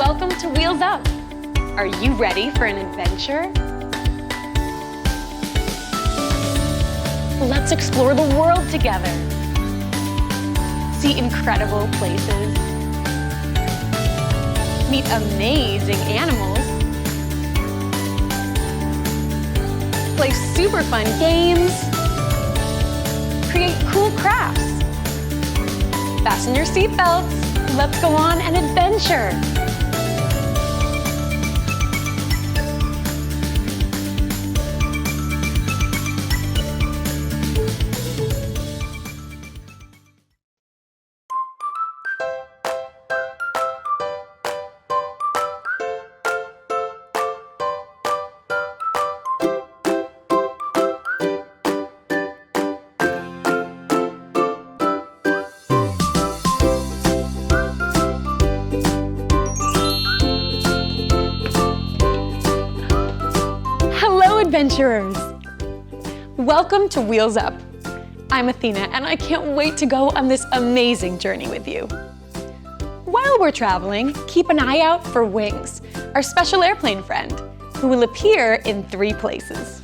welcome to Wheels Up. Are you ready for an adventure? Let's explore the world together. See incredible places. Meet amazing animals. Play super fun games. Create cool crafts. Fasten your seatbelts. Let's go on an adventure. Adventurers! Welcome to Wheels Up. I'm Athena and I can't wait to go on this amazing journey with you. While we're traveling, keep an eye out for Wings, our special airplane friend, who will appear in 3 places.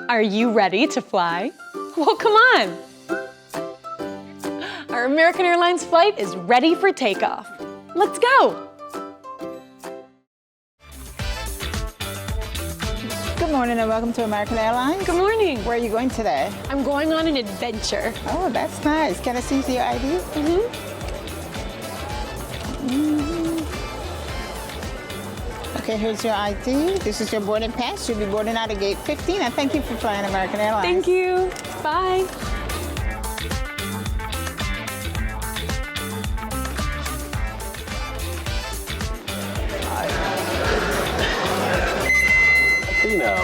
Are you ready to fly? Well, come on! Our American Airlines flight is ready for takeoff. Let's go! Good morning and welcome to American Airlines. Good morning. Where are you going today? I'm going on an adventure. Oh, that's nice. Can I see your ID? Okay, here's your ID. This is your boarding pass. You'll be boarding out of gate 15. And thank you for flying American Airlines. Thank you. Bye.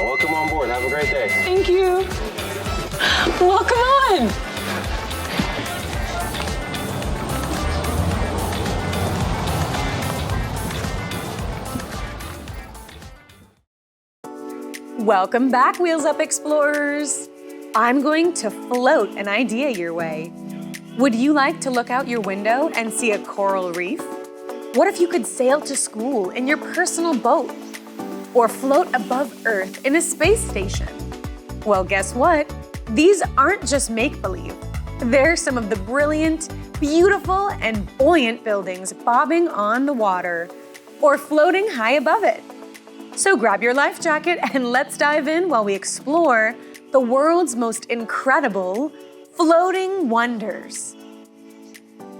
Welcome on board. Have a great day. Thank you. Welcome on. Welcome back, Wheels Up Explorers. I'm going to float an idea your way. Would you like to look out your window and see a coral reef? What if you could sail to school in your personal boat? Or float above Earth in a space station? Well, guess what? These aren't just make-believe. They're some of the brilliant, beautiful, and buoyant buildings bobbing on the water or floating high above it. So grab your life jacket and let's dive in while we explore the world's most incredible floating wonders.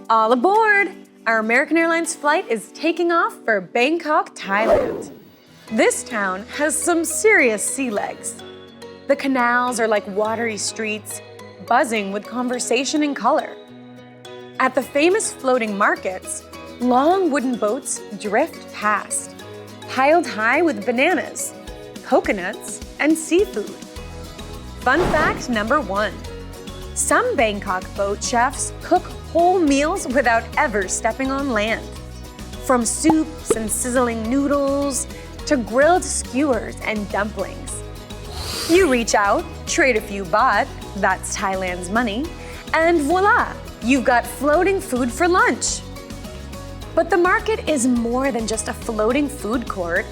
All aboard! Our American Airlines flight is taking off for Bangkok, Thailand. This town has some serious sea legs. The canals are like watery streets, buzzing with conversation and color. At the famous floating markets, long wooden boats drift past, piled high with bananas, coconuts, and seafood. Fun fact number 1. Some Bangkok boat chefs cook whole meals without ever stepping on land. From soups and sizzling noodles, to grilled skewers and dumplings. You reach out, trade a few baht, that's Thailand's money, and voila, you've got floating food for lunch. But the market is more than just a floating food court.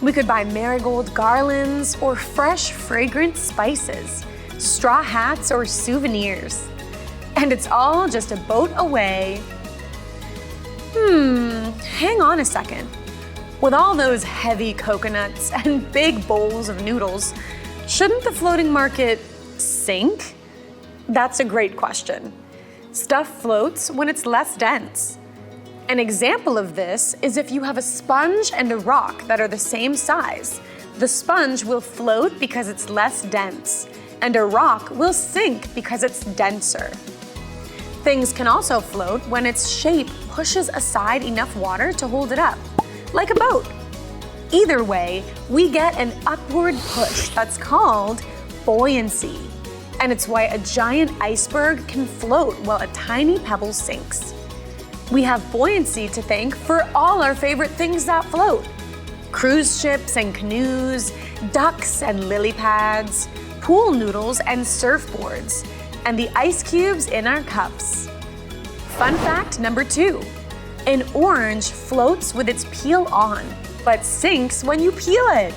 We could buy marigold garlands or fresh, fragrant spices, straw hats or souvenirs. And it's all just a boat away. Hang on a second. With all those heavy coconuts and big bowls of noodles, shouldn't the floating market sink? That's a great question. Stuff floats when it's less dense. An example of this is if you have a sponge and a rock that are the same size. The sponge will float because it's less dense, and a rock will sink because it's denser. Things can also float when its shape pushes aside enough water to hold it up, like a boat. Either way, we get an upward push that's called buoyancy. And it's why a giant iceberg can float while a tiny pebble sinks. We have buoyancy to thank for all our favorite things that float. Cruise ships and canoes, ducks and lily pads, pool noodles and surfboards, and the ice cubes in our cups. Fun fact number 2. An orange floats with its peel on, but sinks when you peel it.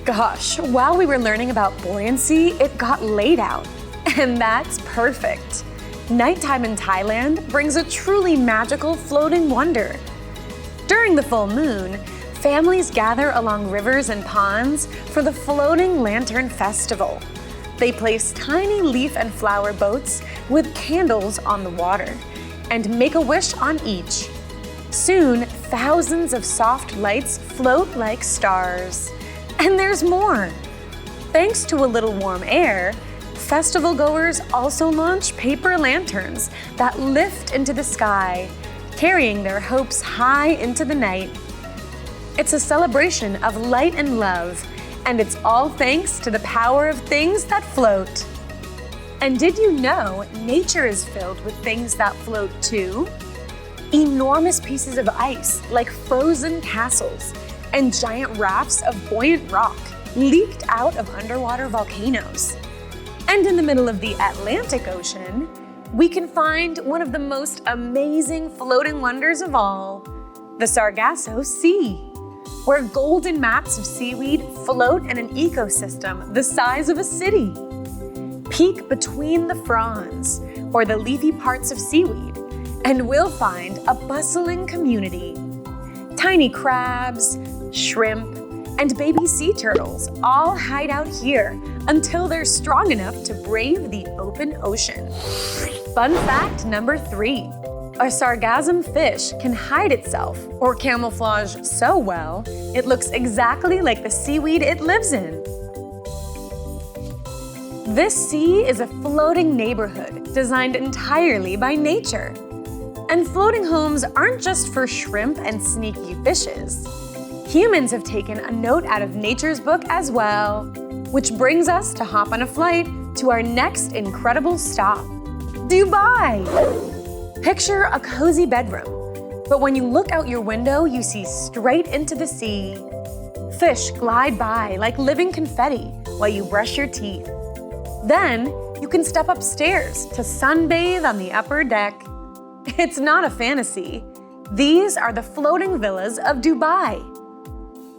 Gosh, while we were learning about buoyancy, it got laid out. And that's perfect. Nighttime in Thailand brings a truly magical floating wonder. During the full moon, families gather along rivers and ponds for the Floating Lantern Festival. They place tiny leaf and flower boats with candles on the water and make a wish on each. Soon, thousands of soft lights float like stars. And there's more. Thanks to a little warm air, festival goers also launch paper lanterns that lift into the sky, carrying their hopes high into the night. It's a celebration of light and love, and it's all thanks to the power of things that float. And did you know nature is filled with things that float too? Enormous pieces of ice, like frozen castles, and giant rafts of buoyant rock leaked out of underwater volcanoes. And in the middle of the Atlantic Ocean, we can find one of the most amazing floating wonders of all, the Sargasso Sea, where golden mats of seaweed float in an ecosystem the size of a city. Peek between the fronds, or the leafy parts of seaweed, and we'll find a bustling community. Tiny crabs, shrimp, and baby sea turtles all hide out here until they're strong enough to brave the open ocean. Fun fact number 3. A sargassum fish can hide itself or camouflage so well, it looks exactly like the seaweed it lives in. This sea is a floating neighborhood designed entirely by nature. And floating homes aren't just for shrimp and sneaky fishes. Humans have taken a note out of nature's book as well, which brings us to hop on a flight to our next incredible stop, Dubai. Picture a cozy bedroom, but when you look out your window, you see straight into the sea. Fish glide by like living confetti while you brush your teeth. Then you can step upstairs to sunbathe on the upper deck. It's not a fantasy. These are the floating villas of Dubai.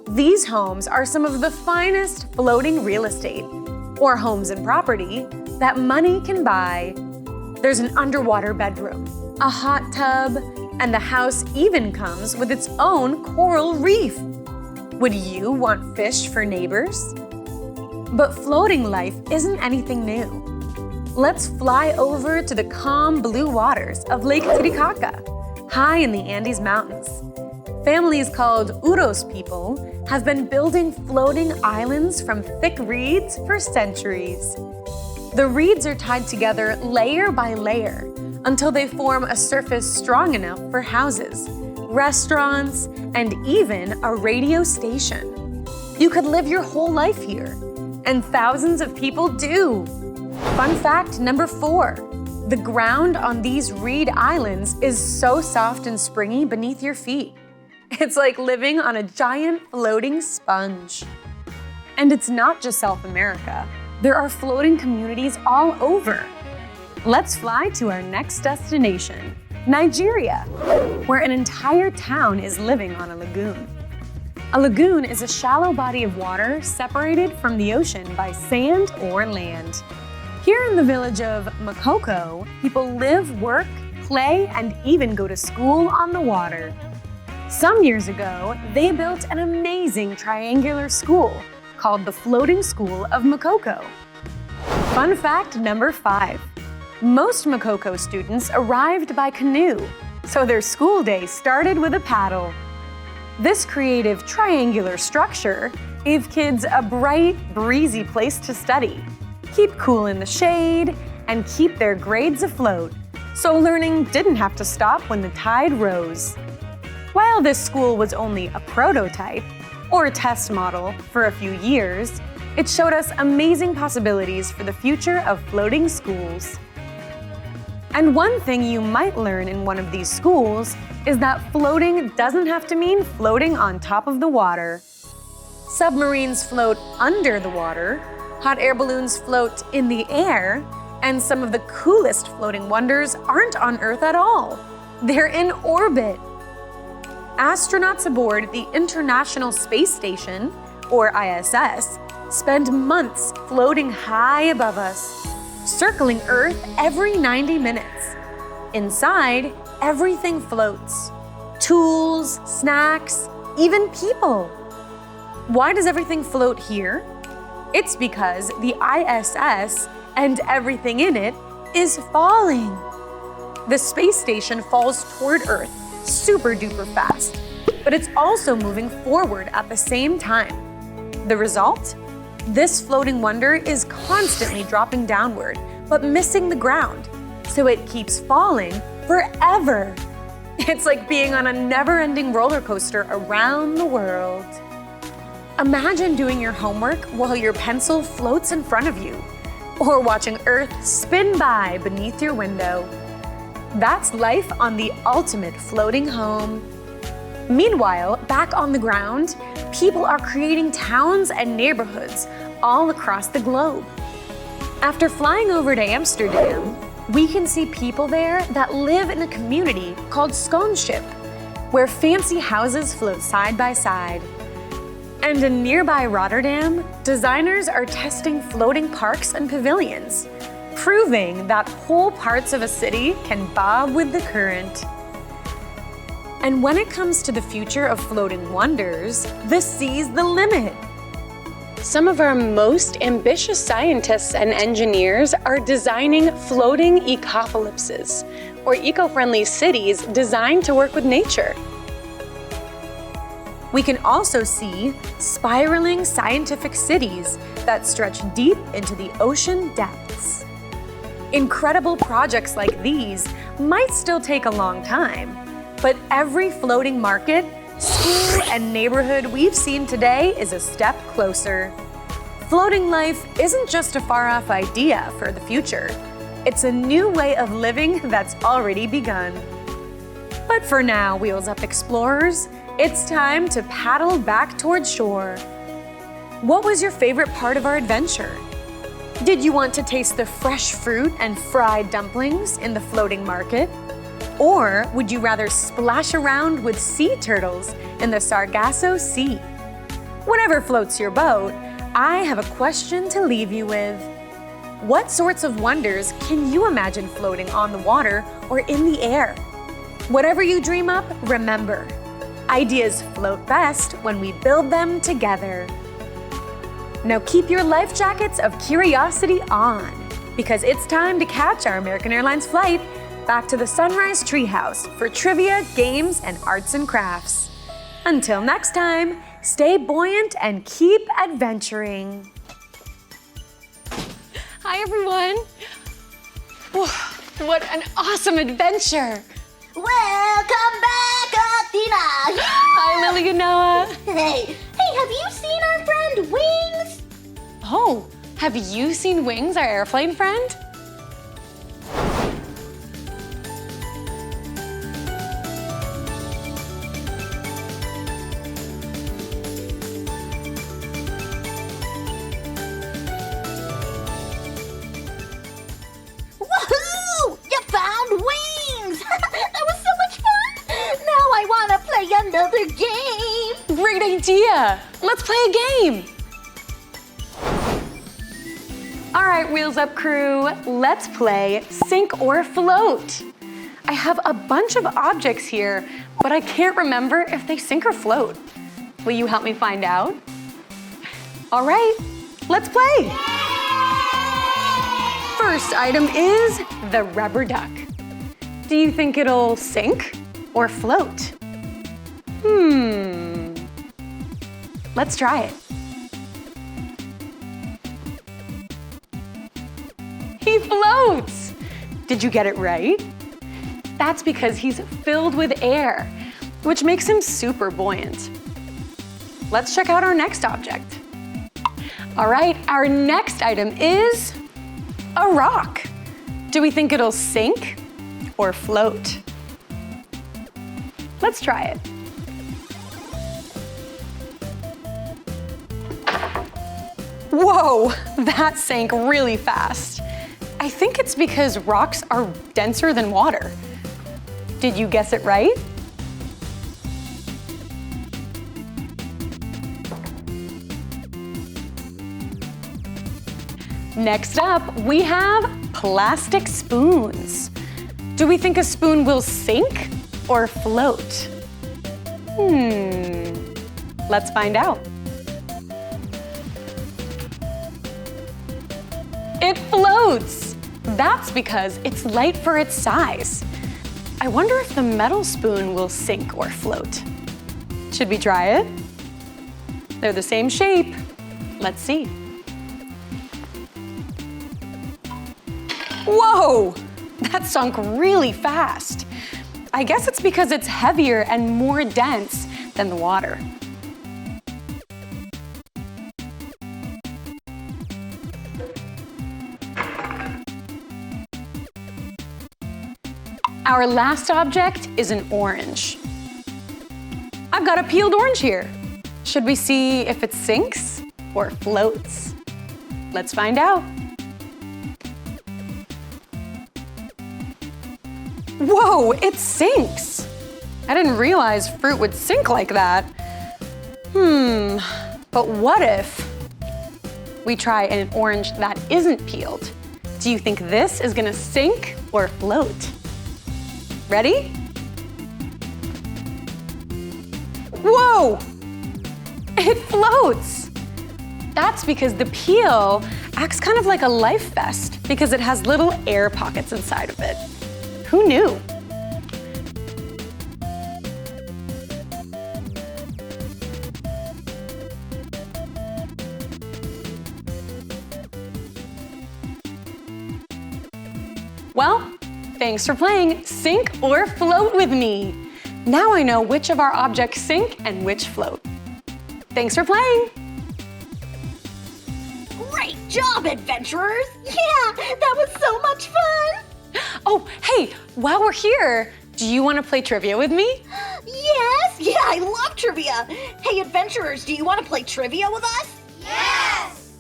These homes are some of the finest floating real estate, or homes and property, that money can buy. There's an underwater bedroom, a hot tub, and the house even comes with its own coral reef. Would you want fish for neighbors? But floating life isn't anything new. Let's fly over to the calm blue waters of Lake Titicaca, high in the Andes Mountains. Families called Uros people have been building floating islands from thick reeds for centuries. The reeds are tied together layer by layer until they form a surface strong enough for houses, restaurants, and even a radio station. You could live your whole life here, and thousands of people do. Fun fact number 4, the ground on these reed islands is so soft and springy beneath your feet. It's like living on a giant floating sponge. And it's not just South America. There are floating communities all over. Let's fly to our next destination, Nigeria, where an entire town is living on a lagoon. A lagoon is a shallow body of water separated from the ocean by sand or land. Here in the village of Makoko, people live, work, play, and even go to school on the water. Some years ago, they built an amazing triangular school called the Floating School of Makoko. Fun fact number 5. Most Makoko students arrived by canoe, so their school day started with a paddle. This creative triangular structure gave kids a bright, breezy place to study, keep cool in the shade, and keep their grades afloat, so learning didn't have to stop when the tide rose. While this school was only a prototype, or a test model, for a few years, it showed us amazing possibilities for the future of floating schools. And one thing you might learn in one of these schools is that floating doesn't have to mean floating on top of the water. Submarines float under the water, hot air balloons float in the air, and some of the coolest floating wonders aren't on Earth at all. They're in orbit. Astronauts aboard the International Space Station, or ISS, spend months floating high above us, circling Earth every 90 minutes. Inside, everything floats. Tools, snacks, even people. Why does everything float here? It's because the ISS and everything in it is falling. The space station falls toward Earth super duper fast, but it's also moving forward at the same time. The result? This floating wonder is constantly dropping downward, but missing the ground, so it keeps falling forever. It's like being on a never-ending roller coaster around the world. Imagine doing your homework while your pencil floats in front of you, or watching Earth spin by beneath your window. That's life on the ultimate floating home. Meanwhile, back on the ground, people are creating towns and neighborhoods all across the globe. After flying over to Amsterdam, we can see people there that live in a community called Schoonship, where fancy houses float side by side. And in nearby Rotterdam, designers are testing floating parks and pavilions, proving that whole parts of a city can bob with the current. And when it comes to the future of floating wonders, the sea's the limit. Some of our most ambitious scientists and engineers are designing floating ecopolypses, or eco-friendly cities designed to work with nature. We can also see spiraling scientific cities that stretch deep into the ocean depths. Incredible projects like these might still take a long time, but every floating market, school, and neighborhood we've seen today is a step closer. Floating life isn't just a far-off idea for the future. It's a new way of living that's already begun. But for now, Wheels Up Explorers, it's time to paddle back towards shore. What was your favorite part of our adventure? Did you want to taste the fresh fruit and fried dumplings in the floating market? Or would you rather splash around with sea turtles in the Sargasso Sea? Whatever floats your boat, I have a question to leave you with. What sorts of wonders can you imagine floating on the water or in the air? Whatever you dream up, remember, ideas float best when we build them together. Now keep your life jackets of curiosity on, because it's time to catch our American Airlines flight back to the Sunrise Treehouse for trivia, games, and arts and crafts. Until next time, stay buoyant and keep adventuring. Hi, everyone. Whoa, what an awesome adventure. Welcome back, Athena! Hi, Lily and Noah. Hey, have you seen our friend Wings? Oh, have you seen Wings, our airplane friend? Woohoo! You found Wings! That was so much fun! Now I want to play another game! Great idea. Let's play a game. All right, Wheels Up crew, let's play Sink or Float. I have a bunch of objects here, but I can't remember if they sink or float. Will you help me find out? All right, let's play. First item is the rubber duck. Do you think it'll sink or float? Let's try it. He floats! Did you get it right? That's because he's filled with air, which makes him super buoyant. Let's check out our next object. All right, our next item is a rock. Do we think it'll sink or float? Let's try it. Whoa, that sank really fast. I think it's because rocks are denser than water. Did you guess it right? Next up, we have plastic spoons. Do we think a spoon will sink or float? Let's find out. It floats! That's because it's light for its size. I wonder if the metal spoon will sink or float. Should we try it? They're the same shape. Let's see. Whoa! That sunk really fast. I guess it's because it's heavier and more dense than the water. Our last object is an orange. I've got a peeled orange here. Should we see if it sinks or floats? Let's find out. Whoa, it sinks! I didn't realize fruit would sink like that. But what if we try an orange that isn't peeled? Do you think this is gonna sink or float? Ready? Whoa! It floats! That's because the peel acts kind of like a life vest because it has little air pockets inside of it. Who knew? Well, thanks for playing Sink or Float with me. Now I know which of our objects sink and which float. Thanks for playing. Great job, adventurers! Yeah, that was so much fun! Oh, hey, while we're here, do you want to play trivia with me? Yes! Yeah, I love trivia! Hey, adventurers, do you want to play trivia with us? Yes!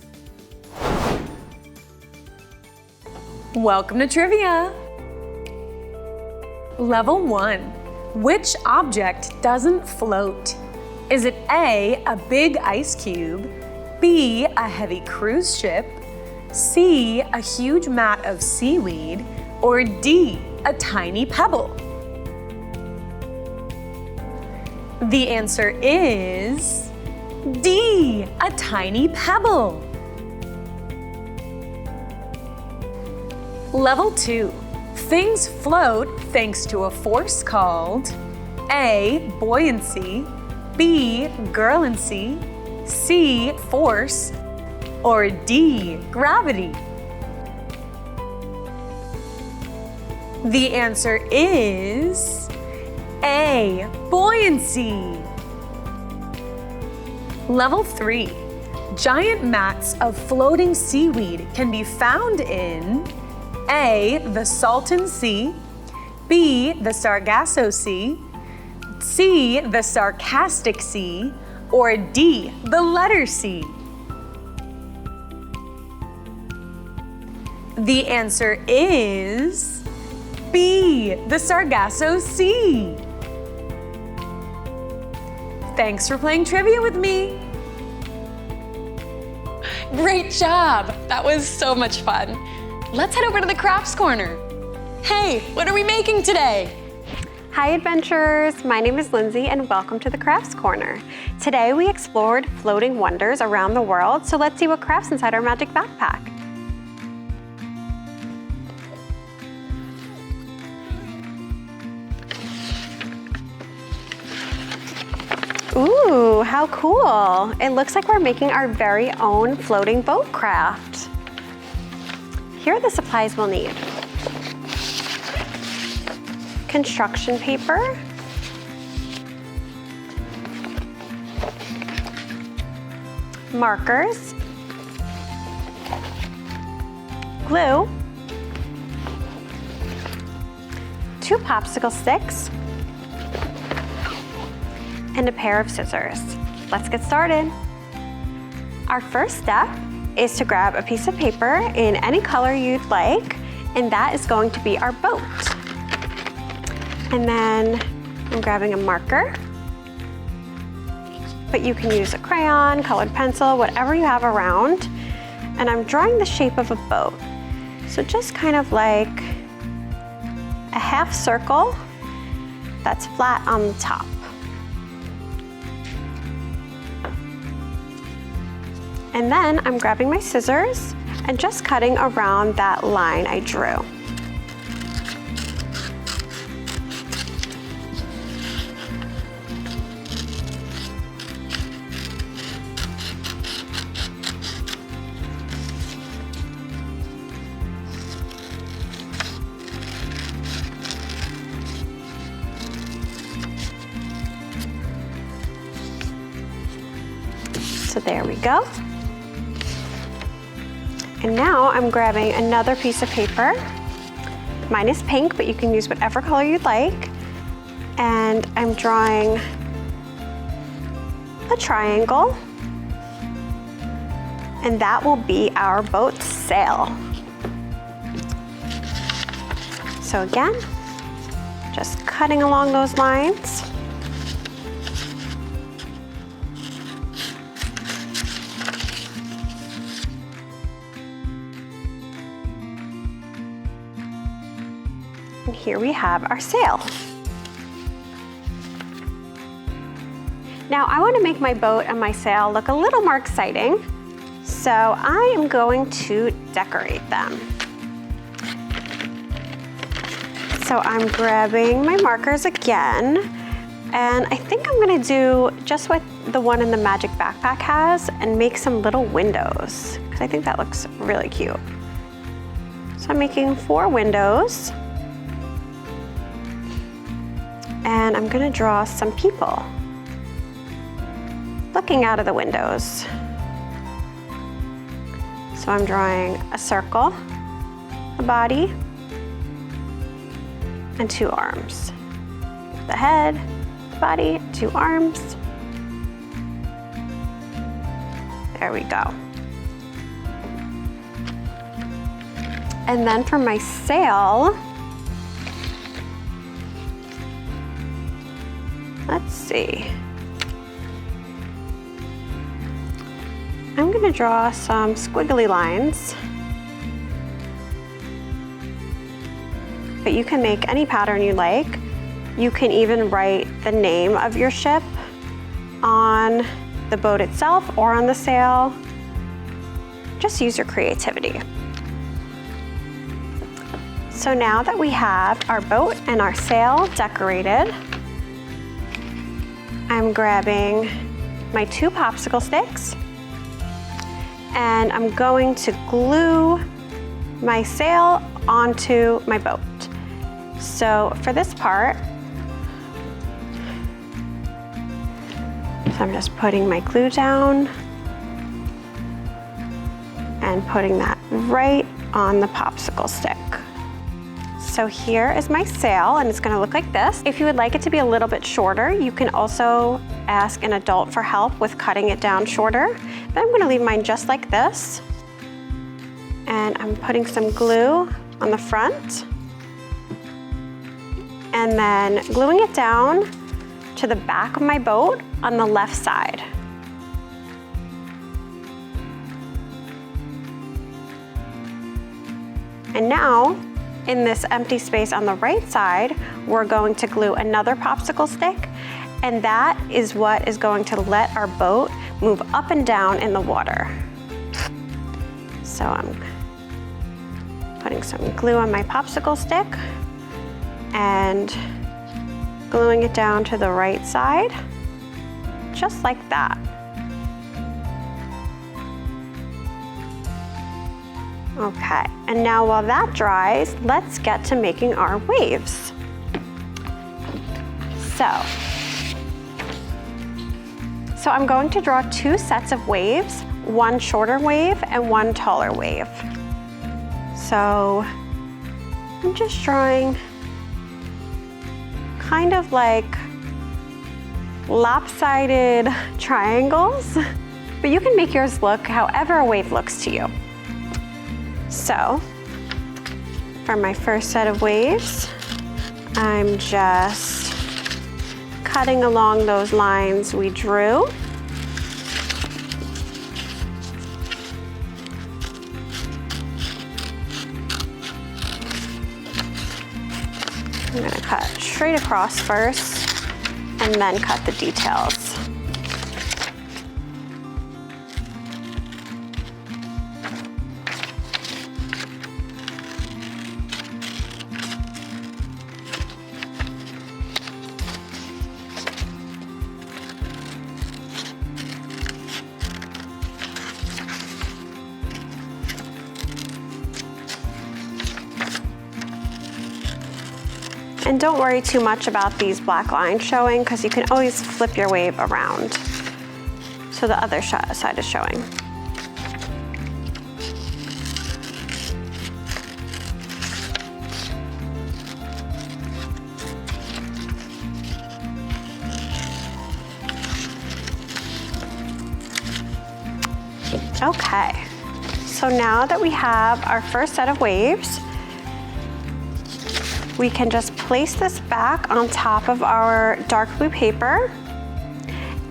Welcome to trivia. Level 1. Which object doesn't float? Is it A, a big ice cube, B, a heavy cruise ship, C, a huge mat of seaweed, or D, a tiny pebble? The answer is D, a tiny pebble. Level 2. Things float thanks to a force called A, buoyancy, B, girlancy, C, force, or D, gravity. The answer is A, buoyancy. Level 3. Giant mats of floating seaweed can be found in A, the Salton Sea, B, the Sargasso Sea, C, the Sarcastic Sea, or D, the letter C. The answer is B, the Sargasso Sea. Thanks for playing trivia with me. Great job! That was so much fun. Let's head over to the crafts corner. Hey, what are we making today? Hi adventurers, my name is Lindsay and welcome to the Crafts Corner. Today we explored floating wonders around the world, so let's see what crafts inside our magic backpack. Ooh, how cool. It looks like we're making our very own floating boat craft. Here are the supplies we'll need. Construction paper, markers, glue, 2 popsicle sticks, and a pair of scissors. Let's get started. Our first step is to grab a piece of paper in any color you'd like, and that is going to be our boat. And then I'm grabbing a marker, but you can use a crayon, colored pencil, whatever you have around. And I'm drawing the shape of a boat. So just kind of like a half circle that's flat on the top. And then I'm grabbing my scissors and just cutting around that line I drew. So there we go. And now I'm grabbing another piece of paper. Mine is pink, but you can use whatever color you'd like. And I'm drawing a triangle. And that will be our boat's sail. So again, just cutting along those lines. And here we have our sail. Now I want to make my boat and my sail look a little more exciting, so I am going to decorate them. So I'm grabbing my markers again, and I think I'm going to do just what the one in the magic backpack has and make some little windows, because I think that looks really cute. So I'm making 4 windows. And I'm gonna draw some people looking out of the windows. So I'm drawing a circle, a body, and 2 arms. The head, body, 2 arms. There we go. And then for my sail, let's see. I'm gonna draw some squiggly lines. But you can make any pattern you like. You can even write the name of your ship on the boat itself or on the sail. Just use your creativity. So now that we have our boat and our sail decorated, I'm grabbing my 2 popsicle sticks and I'm going to glue my sail onto my boat. So for this part, I'm just putting my glue down and putting that right on the popsicle stick. So here is my sail, and it's gonna look like this. If you would like it to be a little bit shorter, you can also ask an adult for help with cutting it down shorter. But I'm gonna leave mine just like this. And I'm putting some glue on the front. And then gluing it down to the back of my boat on the left side. And now, in this empty space on the right side, we're going to glue another popsicle stick, and that is what is going to let our boat move up and down in the water. So I'm putting some glue on my popsicle stick and gluing it down to the right side, just like that. Okay, and now while that dries, let's get to making our waves. So I'm going to draw 2 sets of waves, 1 shorter wave and 1 taller wave. So I'm just drawing kind of like lopsided triangles, but you can make yours look however a wave looks to you. So for my first set of waves, I'm just cutting along those lines we drew. I'm going to cut straight across first and then cut the details. And don't worry too much about these black lines showing, because you can always flip your wave around so the other side is showing. Okay, so now that we have our first set of waves, we can just place this back on top of our dark blue paper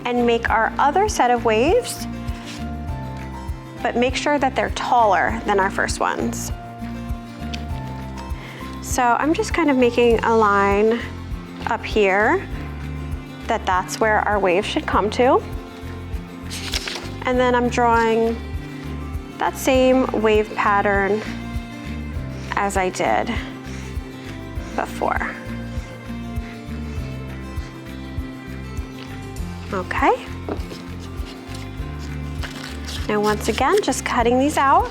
and make our other set of waves, but make sure that they're taller than our first ones. So I'm just kind of making a line up here that's where our wave should come to. And then I'm drawing that same wave pattern as I did before. Okay. Now once again, just cutting these out.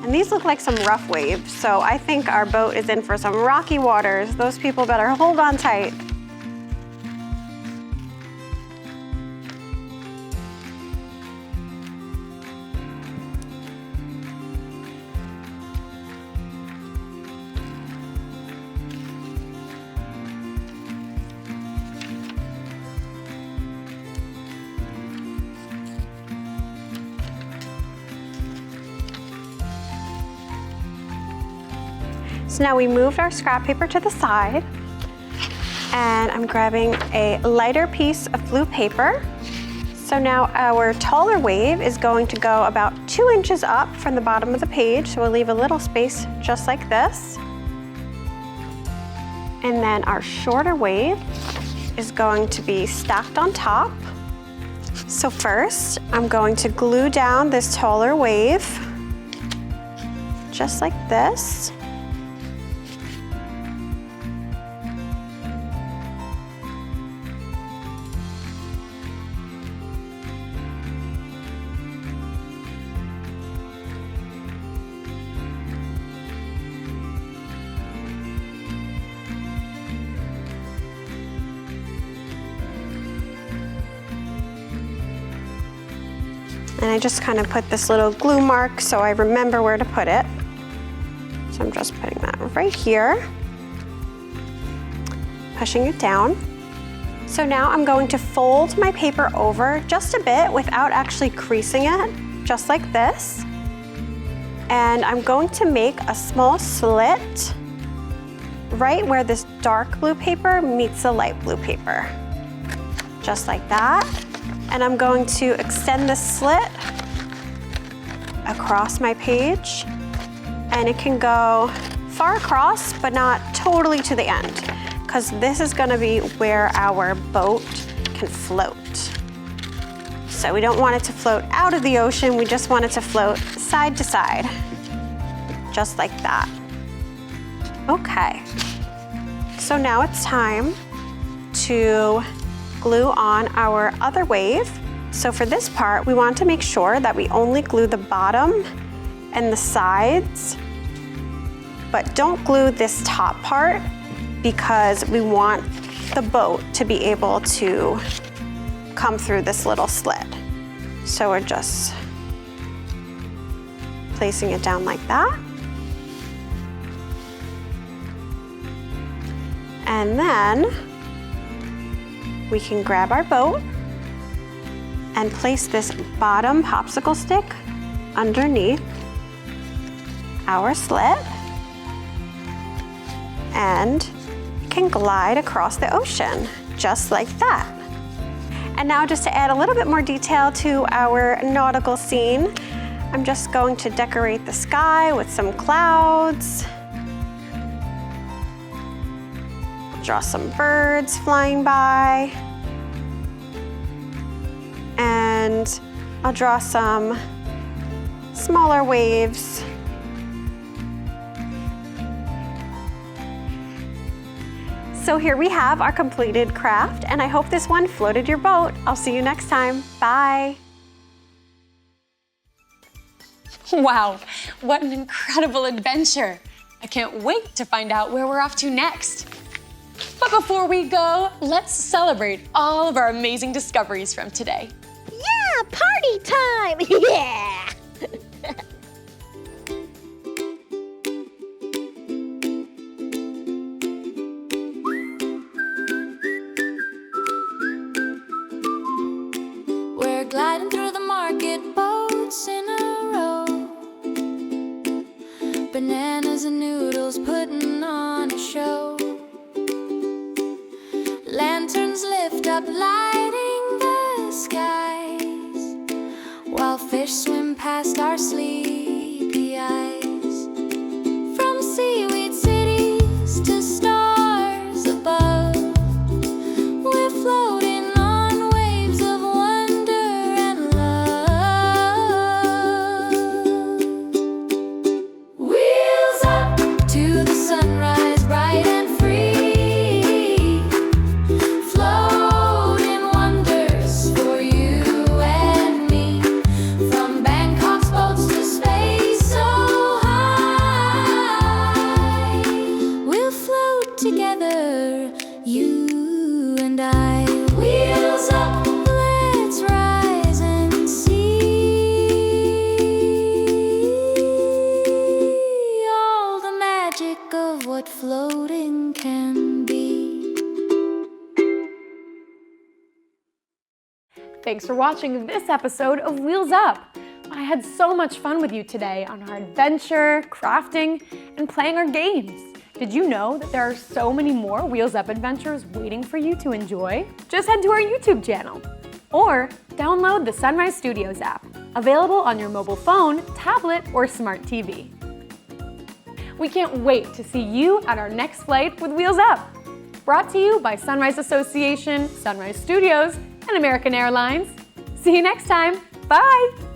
And these look like some rough waves, so I think our boat is in for some rocky waters. Those people better hold on tight. So now we moved our scrap paper to the side, and I'm grabbing a lighter piece of blue paper. So now our taller wave is going to go about 2 inches up from the bottom of the page, so we'll leave a little space just like this. And then our shorter wave is going to be stacked on top. So first, I'm going to glue down this taller wave, just like this. And I just kind of put this little glue mark so I remember where to put it. So I'm just putting that right here, pushing it down. So now I'm going to fold my paper over just a bit without actually creasing it, just like this. And I'm going to make a small slit right where this dark blue paper meets the light blue paper, just like that. And I'm going to extend this slit across my page, and it can go far across, but not totally to the end, because this is gonna be where our boat can float. So we don't want it to float out of the ocean, we just want it to float side to side, just like that. Okay, so now it's time to glue on our other wave. So for this part, we want to make sure that we only glue the bottom and the sides, but don't glue this top part, because we want the boat to be able to come through this little slit. So we're just placing it down like that. And then we can grab our boat and place this bottom popsicle stick underneath our sled and can glide across the ocean just like that. And now just to add a little bit more detail to our nautical scene, I'm just going to decorate the sky with some clouds. Draw some birds flying by. And I'll draw some smaller waves. So here we have our completed craft, and I hope this one floated your boat. I'll see you next time. Bye. Wow, what an incredible adventure. I can't wait to find out where we're off to next. But before we go, let's celebrate all of our amazing discoveries from today. Yeah, party time! Yeah! We're gliding through the market, boats in a row. Bananas and noodles putting on a show. Lanterns lift up, lighting the skies, while fish swim past our sleepy eyes. From seaweed cities to stars above, we're floating on waves of wonder and love. Wheels up to the sunrise, bright and free, floating wonders for you and me. From Bangkok's boats to space so high, we'll float together, you and I. Wheels up, let's rise and see all the magic of what floating can be. Thanks for watching this episode of Wheels Up. I had so much fun with you today on our adventure, crafting, and playing our games. Did you know that there are so many more Wheels Up adventures waiting for you to enjoy? Just head to our YouTube channel or download the Sunrise Studios app, available on your mobile phone, tablet, or smart TV. We can't wait to see you at our next flight with Wheels Up. Brought to you by Sunrise Association, Sunrise Studios, and American Airlines. See you next time. Bye!